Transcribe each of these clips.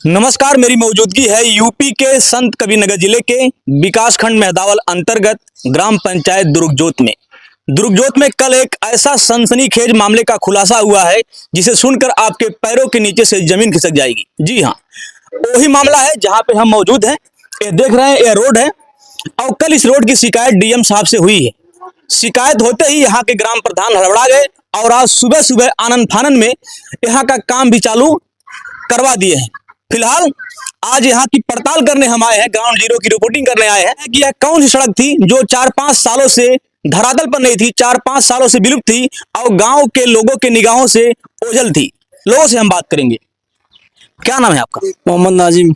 नमस्कार, मेरी मौजूदगी है यूपी के संत कबीरनगर जिले के विकासखंड मेहदावल अंतर्गत ग्राम पंचायत दुर्गजोत में। दुर्गजोत में कल एक ऐसा सनसनीखेज मामले का खुलासा हुआ है जिसे सुनकर आपके पैरों के नीचे से जमीन खिसक जाएगी। जी हाँ, वही मामला है जहां पे हम मौजूद हैं। ये देख रहे हैं, यह रोड है और कल इस रोड की शिकायत डीएम साहब से हुई है। शिकायत होते ही यहाँ के ग्राम प्रधान हड़बड़ा गए और आज सुबह सुबह आनन फानन में यहाँ का काम भी चालू करवा दिए हैं। फिलहाल आज यहाँ की पड़ताल करने हम आए हैं, ग्राउंड जीरो की रिपोर्टिंग करने आए हैं कि यह कौन सी सड़क थी जो 4-5 सालों से धरातल पर नहीं थी, 4-5 सालों से विलुप्त थी और गांव के लोगों के निगाहों से ओझल थी। लोगों से हम बात करेंगे। क्या नाम है आपका? मोहम्मद नाजिम।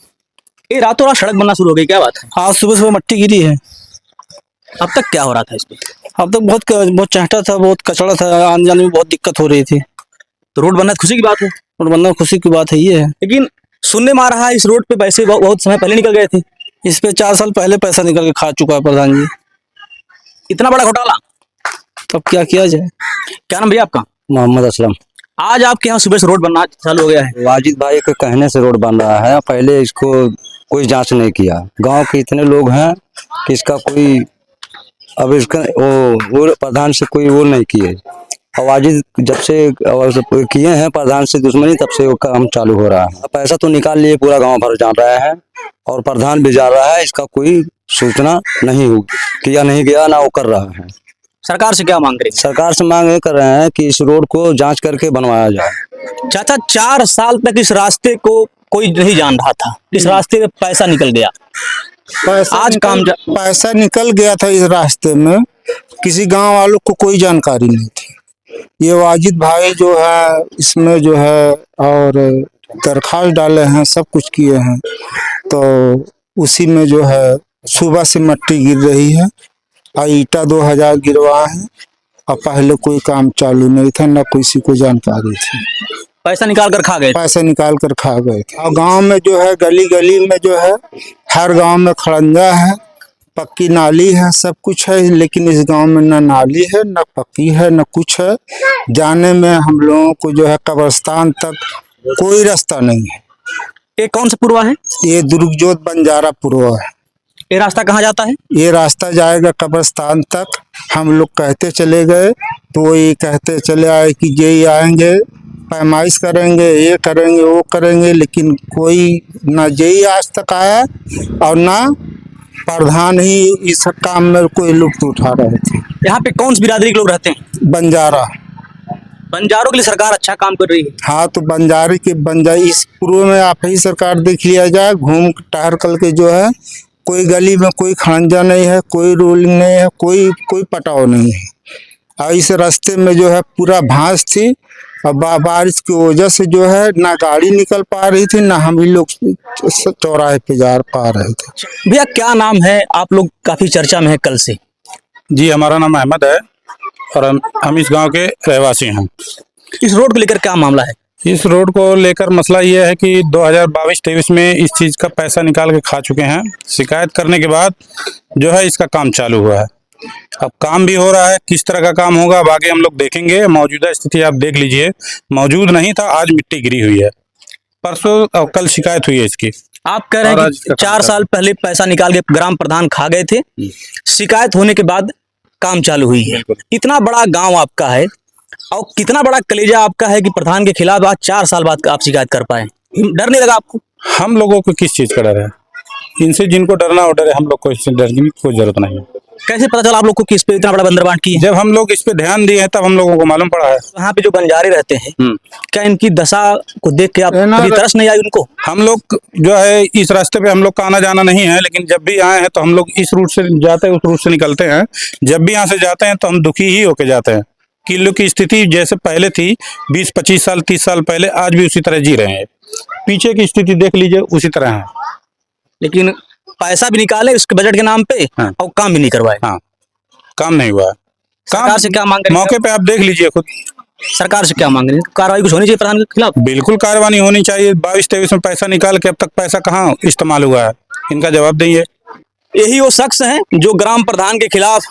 ये रातों रात सड़क बनना शुरू हो गई, क्या बात है? आज सुबह सुबह मट्टी गिरी है। अब तक क्या हो रहा था इस पे? अब तक बहुत चहटा था, बहुत कचड़ा था, आने जाने में बहुत दिक्कत हो रही थी। तो रोड बनना खुशी की बात है। रोड बनना खुशी की बात है ये है। लेकिन सुनने में आ रहा है इस रोड पे पैसे बहुत समय पहले निकल गए थे। इस पे 4 साल पहले पैसा निकल के खा चुका है प्रधान जी। इतना बड़ा घोटाला, अब क्या किया जाए। क्या नाम भैया आपका? मोहम्मद असलम। आज आपके यहाँ सुबह से रोड बनना चालू हो गया है। वाजिद भाई के कहने से रोड बन रहा है, पहले इसको कोई जांच नहीं किया। गांव के इतने लोग हैं कि इसका कोई अब इसका वो प्रधान से कोई वो नहीं किए। और वाजिद जब से किए हैं प्रधान से दुश्मनी, तब से वो काम चालू हो रहा है। पैसा तो निकाल लिए, पूरा गांव भर जान रहा है और प्रधान भी जा रहा है। इसका कोई सूचना नहीं होगी, किया नहीं गया ना वो कर रहा है। सरकार से क्या मांग रहे हैं? सरकार से मांग ये कर रहे हैं कि इस रोड को जांच करके बनवाया जाए। चाचा, 4 साल तक इस रास्ते को कोई नहीं जान रहा था, इस रास्ते में पैसा निकल गया। आज पैसा निकल गया था इस रास्ते में, किसी गांव वालों को कोई जानकारी नहीं थी। ये वाजिद भाई जो है इसमें जो है और दरखास्त डाले हैं, सब कुछ किए हैं, तो उसी में जो है सुबह से मट्टी गिर रही है और ईटा 2000 गिरवा है और पहले कोई काम चालू नहीं था, ना किसी को जानकारी थी। पैसा निकाल कर खा गए। पैसा निकाल कर खा गए थे। और गांव में जो है गली गली में जो है हर गांव में खड़ंजा है, पक्की नाली है, सब कुछ है, लेकिन इस गांव में ना नाली है, ना पक्की है, ना कुछ है। जाने में हम लोगों को जो है कब्रिस्तान तक कोई रास्ता नहीं है। ये कौन सा पुरवा है? ये दुर्गजोत बंजारा पुरवा है। ये रास्ता कहाँ जाता है? ये रास्ता जाएगा कब्रिस्तान तक। हम लोग कहते चले गए तो ये कहते चले आए कि ये आएंगे, पैमाइश करेंगे, ये करेंगे, वो करेंगे, लेकिन कोई ना जेई आज तक आया और ना प्रधान ही इस काम में कोई लुत्फ उठा रहे थे। यहाँ पे कौन सी बिरादरी के लोग रहते हैं? बंजारा। बंजारों के लिए सरकार अच्छा काम कर रही है। हाँ, तो बंजारी इस पूर्व में आप ही सरकार देख लिया जाए, घूम टहर कल के जो है कोई गली में कोई खड़ंजा नहीं है, कोई रोलिंग नहीं है, कोई पटाव नहीं है। और इस रास्ते में जो है पूरा भांस थी और बारिश की वजह से जो है ना गाड़ी निकल पा रही थी, ना हम ही लोग चौराहे पे जा पा रहे थे। भैया, क्या नाम है? आप लोग काफी चर्चा में है कल से। जी, हमारा नाम अहमद है और हम इस गांव के रहवासी हैं। इस रोड को लेकर क्या मामला है? इस रोड को लेकर मसला ये है कि 2022-23 में इस चीज़ का पैसा निकाल के खा चुके हैं। शिकायत करने के बाद जो है इसका काम चालू हुआ है। अब काम भी हो रहा है, किस तरह का काम होगा अब आगे हम लोग देखेंगे। मौजूदा स्थिति आप देख लीजिए, मौजूद नहीं था, आज मिट्टी गिरी हुई है। परसों और कल शिकायत हुई है इसकी। आप कह रहे हैं कि 4 साल पहले पैसा निकाल के ग्राम प्रधान खा गए थे, शिकायत होने के बाद काम चालू हुई है। इतना बड़ा गांव आपका है और कितना बड़ा कलेजा आपका है कि प्रधान के खिलाफ आज 4 साल बाद आप शिकायत कर पाए। डर नहीं लगा आपको? हम लोगों को किस चीज़ का डर है? इनसे जिनको डरना हो डरे, हम लोग को इससे डरने की कोई जरूरत नहीं है। कैसे पता चला आप लोग को कि इस पे इतना बड़ा बंदरबांट की है? जब हम लोग इस पे ध्यान दिए हैं तब हम लोगों को मालूम पड़ा है। यहाँ पे जो बंजारे रहते हैं, क्या इनकी दशा को देख के आप कभी तरस नहीं आई उनको? हम लोग जो है इस रास्ते पे हम लोग का आना जाना नहीं है, लेकिन जब भी आए हैं तो हम लोग इस रूट से जाते हैं, उस रूट से निकलते हैं। जब भी यहाँ से जाते हैं तो हम दुखी ही होके जाते हैं। किलो की स्थिति जैसे पहले थी 20-25 साल 30 साल पहले, आज भी उसी तरह जी रहे हैं। पीछे की स्थिति देख लीजिए, उसी तरह है। लेकिन पैसा भी निकाले उसके बजट के नाम पे, हाँ। और काम भी नहीं करवाए। हाँ, काम नहीं हुआ। सरकार से क्या मांग रहे हैं? मौके पे आप देख लीजिए खुद। सरकार से क्या मांग रहे हैं? कार्रवाई कुछ होनी चाहिए प्रधान के खिलाफ। बिल्कुल कार्रवाई होनी चाहिए। 22-23 में पैसा निकाल के अब तक पैसा कहाँ इस्तेमाल हुआ है, इनका जवाब देंगे। यही वो शख्स हैं जो ग्राम प्रधान के खिलाफ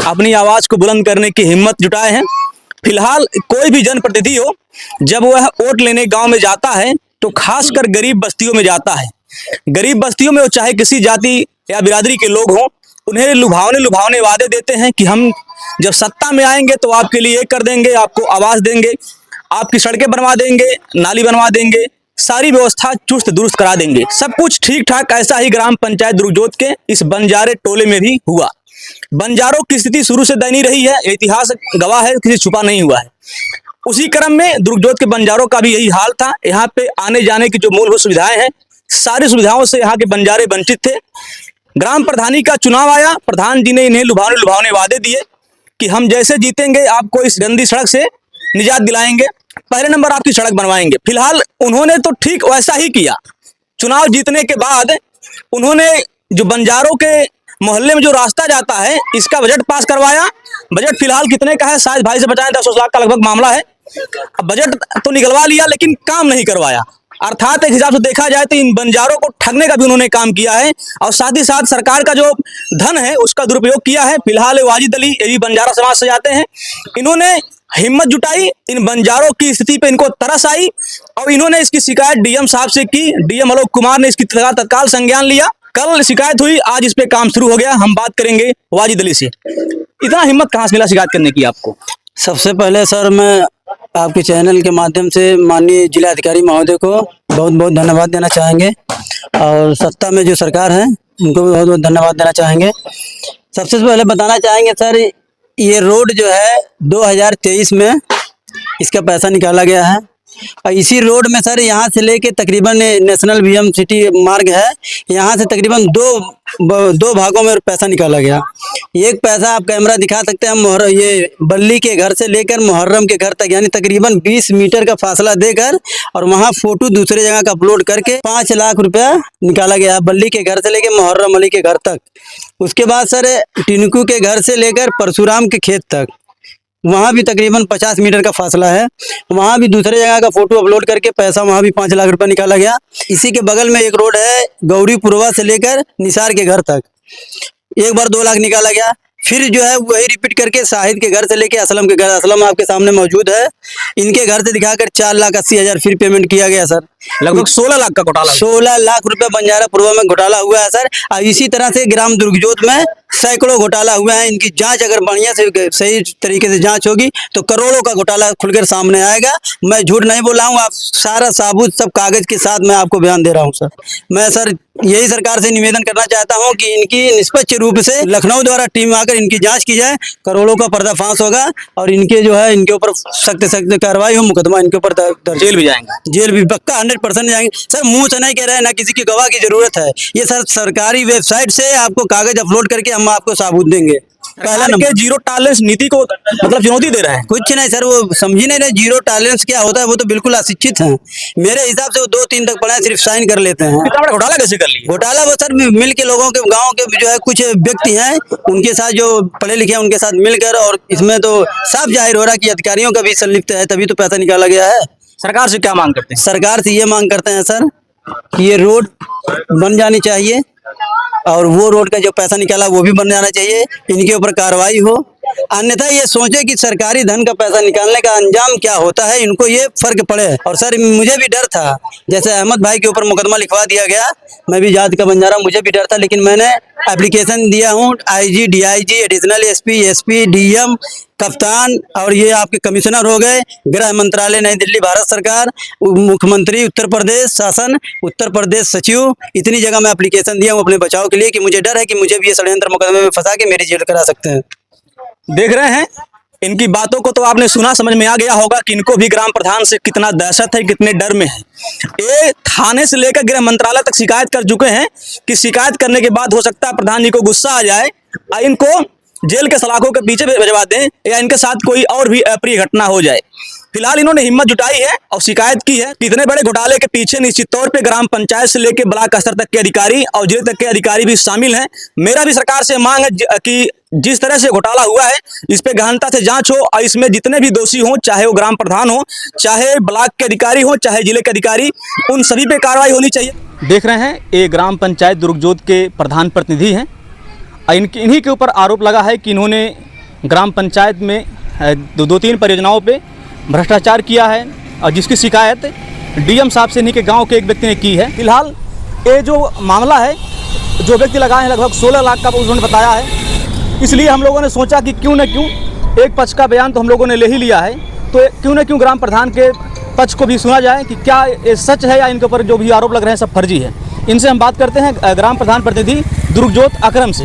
अपनी आवाज को बुलंद करने की हिम्मत जुटाए हैं। फिलहाल कोई भी जनप्रतिनिधि हो, जब वह वोट लेने गांव में जाता है तो खासकर गरीब बस्तियों में जाता है। गरीब बस्तियों में वो चाहे किसी जाति या बिरादरी के लोग हों, उन्हें लुभावने वादे देते हैं कि हम जब सत्ता में आएंगे तो आपके लिए ये कर देंगे, आपको आवास देंगे, आपकी सड़कें बनवा देंगे, नाली बनवा देंगे, सारी व्यवस्था चुस्त दुरुस्त करा देंगे। सब कुछ ठीक ठाक ऐसा ही ग्राम पंचायत दुर्गजोत के इस बंजारे टोले में भी हुआ। बंजारों की स्थिति शुरू से दयनीय रही है, इतिहास गवाह है, किसी छुपा नहीं हुआ है। उसी क्रम में दुर्गजोत के बंजारों का भी यही हाल था। यहाँ पे आने जाने की जो मूलभूत सुविधाएं हैं, सारी सुविधाओं से यहाँ के बंजारे वंचित थे। ग्राम प्रधानी का चुनाव आया, प्रधान जी ने इन्हें लुभावने वादे दिए कि हम जैसे जीतेंगे आपको इस गंदी सड़क से निजात दिलाएंगे, पहले नंबर आपकी सड़क बनवाएंगे। फिलहाल उन्होंने तो ठीक वैसा ही किया। चुनाव जीतने के बाद उन्होंने जो बंजारों के मोहल्ले में जो रास्ता जाता है, इसका बजट पास करवाया। बजट फिलहाल कितने का है, शायद भाई से बताएं 10 लाख का लगभग मामला है। अब बजट तो निकलवा लिया लेकिन काम नहीं करवाया। अर्थात एक हिसाब से देखा जाए तो इन बंजारों को ठगने का भी उन्होंने काम किया है और साथ ही साथ सरकार का जो धन है उसका दुरुपयोग किया है। फिलहाल वाजिद अली, ये भी बंजारा समाज से जाते हैं, इन्होंने हिम्मत जुटाई, इन बंजारों की स्थिति पे इनको तरस आई और इन्होंने इसकी शिकायत डीएम साहब से की। डीएम आलोक कुमार ने इसकी तत्काल संज्ञान लिया। कल शिकायत हुई, आज इस पे काम शुरू हो गया। हम बात करेंगे वाजिद अली से। इतना हिम्मत कहाँ से मिला शिकायत करने की आपको? सबसे पहले सर मैं आपके चैनल के माध्यम से माननीय जिला अधिकारी महोदय को बहुत बहुत धन्यवाद देना चाहेंगे और सत्ता में जो सरकार है उनको भी बहुत बहुत धन्यवाद देना चाहेंगे। सबसे पहले बताना चाहेंगे सर, ये रोड जो है 2023 में इसका पैसा निकाला गया है और इसी रोड में सर यहाँ से लेके तकरीबन नेशनल वीएम सिटी मार्ग है, यहाँ से तकरीबन दो भागों में पैसा निकाला गया। एक पैसा आप कैमरा दिखा सकते हैं, ये बल्ली के घर से लेकर मुहर्रम के घर तक, यानी तकरीबन 20 मीटर का फासला देकर और वहाँ फोटो दूसरे जगह का अपलोड करके 5 लाख रुपया निकाला गया, बल्ली के घर से लेकर मुहर्रम अली के घर तक। उसके बाद सर टिनकू के घर से लेकर परशुराम के खेत तक, वहाँ भी तकरीबन 50 मीटर का फासला है, वहाँ भी दूसरे जगह का फोटो अपलोड करके पैसा वहाँ भी 5 लाख रुपया निकाला गया। इसी के बगल में एक रोड है गौरीपुरवा से लेकर निसार के घर तक, एक बार 2 लाख निकाला गया। फिर जो है वही रिपीट करके शाहिद के घर से लेके असलम के घर, असलम आपके सामने मौजूद है, इनके घर से दिखाकर 4,80,000 फिर पेमेंट किया गया सर। लगभग 16 लाख का घोटाला, 16 लाख रुपए बंजारापुरवा में घोटाला हुआ है सर। और इसी तरह से ग्राम दुर्गजोत में सैकड़ों घोटाला हुए हैं। इनकी जांच अगर बढ़िया से सही तरीके से जांच होगी तो करोड़ों का घोटाला खुलकर सामने आएगा। मैं झूठ नहीं बोला हूँ, आप सारा साबूत सब कागज के साथ मैं आपको बयान दे रहा हूँ सर। मैं सर यही सरकार से निवेदन करना चाहता हूँ कि इनकी निष्पक्ष रूप से लखनऊ द्वारा टीम आकर इनकी जांच की जाए, करोड़ों का पर्दाफाश होगा और इनके जो है इनके ऊपर सख्त कार्रवाई हो, मुकदमा इनके ऊपर जेल भी जाएंगे, जेल भी पक्का 100% जाएंगे सर। मुंह से नहीं कह रहे हैं, ना किसी की गवाह की जरूरत है। ये सर सरकारी वेबसाइट से आपको कागज अपलोड करके हम आपको साबूत देंगे। पहला नंबर जीरो टॉलरेंस नीति को मतलब चुनौती दे रहे हैं। कुछ नहीं सर, वो समझ ही नहीं रहे जीरो टॉलरेंस क्या होता है, वो तो बिल्कुल अशिक्षित हैं। मेरे हिसाब से वो 2-3 तक पढ़े, सिर्फ साइन कर लेते हैं। इतना बड़ा घोटाला कैसे कर लिया? घोटाला वो सर मिल के लोगों के गांव के जो है कुछ व्यक्ति हैं, उनके साथ जो पढ़े लिखे हैं उनके साथ मिलकर, और इसमें तो साफ जाहिर हो रहा है कि अधिकारियों का भी संलिप्त है, तभी तो पैसा निकाला गया है। सरकार से क्या मांग करते हैं? सरकार से ये मांग करते हैं सर कि ये रोड बन जानी चाहिए और वो रोड का जो पैसा निकाला वो भी बन जाना चाहिए, इनके ऊपर कार्रवाई हो। अन्यथा ये सोचे कि सरकारी धन का पैसा निकालने का अंजाम क्या होता है, इनको ये फर्क पड़े। और सर मुझे भी डर था, जैसे अहमद भाई के ऊपर मुकदमा लिखवा दिया गया, मैं भी जात का बंजारा, मुझे भी डर था, लेकिन मैंने एप्लीकेशन दिया हूँ IG, DIG, additional SP, DM, कप्तान और ये आपके कमिश्नर हो गए, गृह मंत्रालय नई दिल्ली भारत सरकार, मुख्यमंत्री उत्तर प्रदेश शासन, उत्तर प्रदेश सचिव, इतनी जगह मैं एप्लीकेशन दिया हूँ अपने बचाव के लिए कि मुझे डर है कि मुझे भी ये षड्यंत्र मुकदमे में फंसा के मेरी जेल करा सकते हैं। देख रहे हैं इनकी बातों को तो आपने सुना, समझ में आ गया होगा कि इनको भी ग्राम प्रधान से कितना दहशत है, कितने डर में है। ये थाने से लेकर गृह मंत्रालय तक शिकायत कर चुके हैं कि शिकायत करने के बाद हो सकता है प्रधान जी को गुस्सा आ जाए और इनको जेल के सलाखों के पीछे भिजवा दें या इनके साथ कोई और भी अप्रिय घटना हो जाए। फिलहाल इन्होंने हिम्मत जुटाई है और शिकायत की है। इतने बड़े घोटाले के पीछे निश्चित तौर पे ग्राम पंचायत से लेकर ब्लॉक स्तर तक के अधिकारी और जिले तक के अधिकारी भी शामिल हैं। मेरा भी सरकार से मांग है कि जिस तरह से घोटाला हुआ है इस पे गहनता से जांच हो और इसमें जितने भी दोषी हों, चाहे वो ग्राम प्रधान हो, चाहे ब्लॉक के अधिकारी हो, चाहे जिले के अधिकारी, उन सभी पे कार्रवाई होनी चाहिए। देख रहे हैं ये ग्राम पंचायत दुर्गजोत के प्रधान प्रतिनिधि हैं। इन्हीं के ऊपर आरोप लगा है कि इन्होंने ग्राम पंचायत में 2-3 परियोजनाओं पे भ्रष्टाचार किया है और जिसकी शिकायत डीएम साहब से, इन्हीं के गांव के एक व्यक्ति ने की है। फिलहाल ये जो मामला है, जो व्यक्ति लगाए हैं लगभग 16 लाख का उन्होंने बताया है। इसलिए हम लोगों ने सोचा कि क्यों न क्यों एक पक्ष का बयान तो हम लोगों ने ले ही लिया है, तो क्यों न क्यों ग्राम प्रधान के पक्ष को भी सुना जाए कि क्या ये सच है या इनके ऊपर जो भी आरोप लग रहे हैं सब फर्जी है। इनसे हम बात करते हैं ग्राम प्रधान प्रतिनिधि दुर्गजोत अकरम से।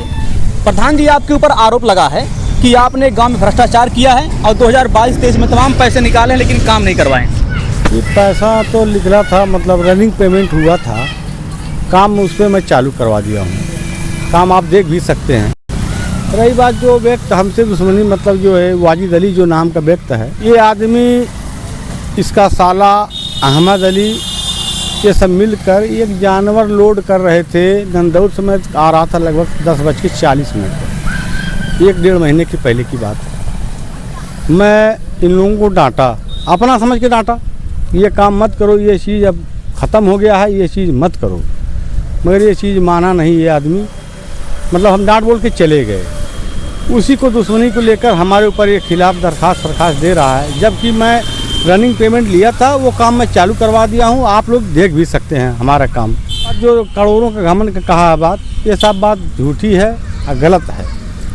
प्रधान जी, आपके ऊपर आरोप लगा है कि आपने गांव में भ्रष्टाचार किया है और 2022-23 में तमाम पैसे निकाले लेकिन काम नहीं करवाए। ये पैसा तो निकला था, मतलब रनिंग पेमेंट हुआ था, काम उस पर मैं चालू करवा दिया हूँ, काम आप देख भी सकते हैं। रही बात जो व्यक्ति हमसे दुश्मनी, मतलब जो है वाजिद अली जो नाम का व्यक्ति है, ये आदमी, इसका साला अहमद अली, ये सब मिलकर एक जानवर लोड कर रहे थे। नंदौर से मैं आ रहा था लगभग 10:40 पर, 1-1.5 महीने की पहले की बात है। मैं इन लोगों को डांटा, अपना समझ के डांटा, ये काम मत करो, ये चीज़ अब ख़त्म हो गया है, ये चीज़ मत करो। मगर ये चीज़ माना नहीं ये आदमी, मतलब हम डांट बोल के चले गए। उसी को दुश्मनी को लेकर हमारे ऊपर ये खिलाफ दरखास्त दे रहा है, जबकि मैं रनिंग पेमेंट लिया था, वो काम मैं चालू करवा दिया हूँ। आप लोग देख भी सकते हैं हमारा काम। जो करोड़ों का घमंड का कहा है बात, ये सब बात झूठी है और गलत है।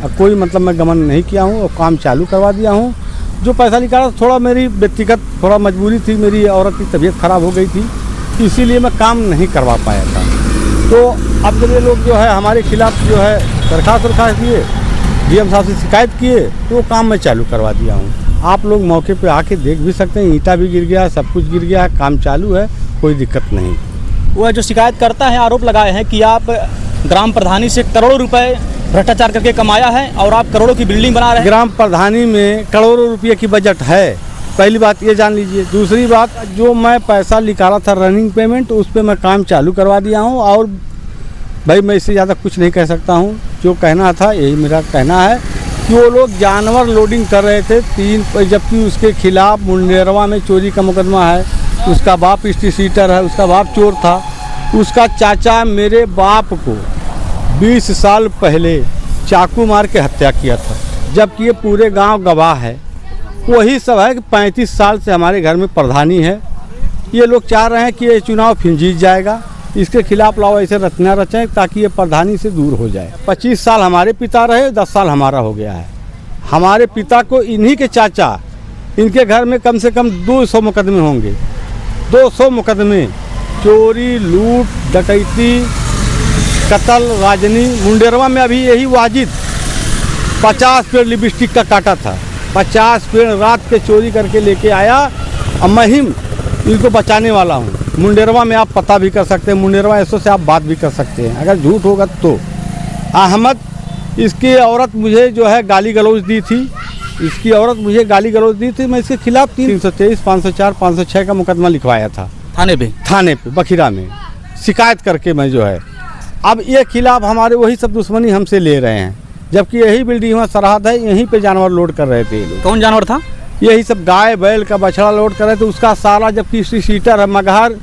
अब कोई मतलब मैं घमंड नहीं किया हूँ और काम चालू करवा दिया हूँ। जो पैसा निकाला थोड़ा मेरी व्यक्तिगत थोड़ा मजबूरी थी, मेरी औरत की तबीयत ख़राब हो गई थी, इसीलिए मैं काम नहीं करवा पाया था। तो अब जब ये लोग जो है हमारे खिलाफ जो है दरखास्त दिए, डीएम साहब से शिकायत किए, तो वो काम मैं चालू करवा दिया हूँ। आप लोग मौके पे आके देख भी सकते हैं, ईंटा भी गिर गया, सब कुछ गिर गया, काम चालू है, कोई दिक्कत नहीं। वह जो शिकायत करता है, आरोप लगाए हैं कि आप ग्राम प्रधानी से करोड़ों रुपए भ्रष्टाचार करके कमाया है और आप करोड़ों की बिल्डिंग बना रहे हैं। ग्राम प्रधानी में करोड़ों रुपये की बजट है, पहली बात ये जान लीजिए। दूसरी बात, जो मैं पैसा निकाला था रनिंग पेमेंट, उस पर मैं काम चालू करवा दिया हूँ। और भाई मैं इससे ज़्यादा कुछ नहीं कह सकता हूँ, जो कहना था यही मेरा कहना है कि वो लोग जानवर लोडिंग कर रहे थे 3, जबकि उसके खिलाफ मुंडेरवा में चोरी का मुकदमा है। उसका बाप स्टीसीटर है, उसका बाप चोर था। उसका चाचा मेरे बाप को 20 साल पहले चाकू मार के हत्या किया था, जबकि ये पूरे गांव गवाह है। वही सब है कि 35 साल से हमारे घर में प्रधानी है। ये लोग चाह रहे हैं कि ये चुनाव फिर जीत जाएगा, इसके खिलाफ लाओ ऐसे रचना रचें ताकि ये प्रधानी से दूर हो जाए। 25 साल हमारे पिता रहे, 10 साल हमारा हो गया है। हमारे पिता को इन्हीं के चाचा, इनके घर में कम से कम 200 मुकदमे होंगे, 200 मुकदमे, चोरी, लूट, डकैती, कत्ल, राजनी। मुंडेरवा में अभी यही वाजिद 50 पेड़ लिपस्टिक का काटा था, 50 पेड़ रात के चोरी करके लेके आया। अब मैं ही इनको बचाने वाला हूँ। मुंडेरवा में आप पता भी कर सकते हैं, मुंडेरवा ऐसो से आप बात भी कर सकते हैं, अगर झूठ होगा तो। अहमद, इसकी औरत मुझे जो है गाली गलौज दी थी, इसकी औरत मुझे गाली गलौज दी थी। मैं इसके खिलाफ 323, 504, 506 का मुकदमा लिखवाया था थाने पे बखीरा में, शिकायत करके मैं जो है। अब ये खिलाफ हमारे वही सब दुश्मनी हमसे ले रहे हैं, जबकि यही बिल्डिंग में सरहद है, यहीं पे जानवर लोड कर रहे थे ये लोग। कौन जानवर था? यही सब गाय बैल का बछड़ा लोड कर रहे थे। उसका साला जबकि सीटर है, मगहर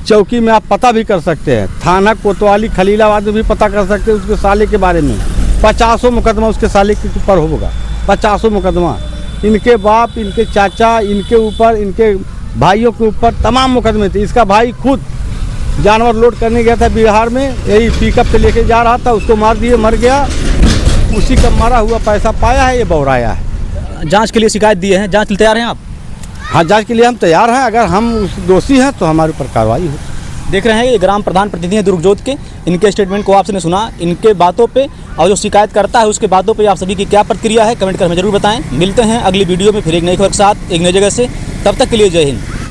चौकी में आप पता भी कर सकते हैं, थाना कोतवाली खलीलाबाद में भी पता कर सकते हैं उसके साले के बारे में। 50 मुकदमा उसके साले के ऊपर होगा, 50 मुकदमा। इनके बाप, इनके चाचा, इनके ऊपर, इनके भाइयों के ऊपर तमाम मुकदमे थे। इसका भाई खुद जानवर लोड करने गया था बिहार में, यही पिकअप से लेके जा रहा था, उसको मार दिए, मर गया। उसी का मरा हुआ पैसा पाया है, ये बौराया है। जांच के लिए शिकायत दिए हैं, जांच के लिए तैयार हैं आप? हाँ, जांच के लिए हम तैयार हैं। अगर हम उस दोषी हैं तो हमारे ऊपर कार्रवाई हो। देख रहे हैं ये ग्राम प्रधान प्रतिनिधि हैं दुर्गजोत के, इनके स्टेटमेंट को आपने सुना, इनके बातों पे और जो शिकायत करता है उसके बातों पे आप सभी की क्या प्रतिक्रिया है कमेंट कर हमें जरूर बताएं। मिलते हैं अगली वीडियो में फिर एक नई खबर के साथ, एक नई जगह से। तब तक के लिए जय हिंद।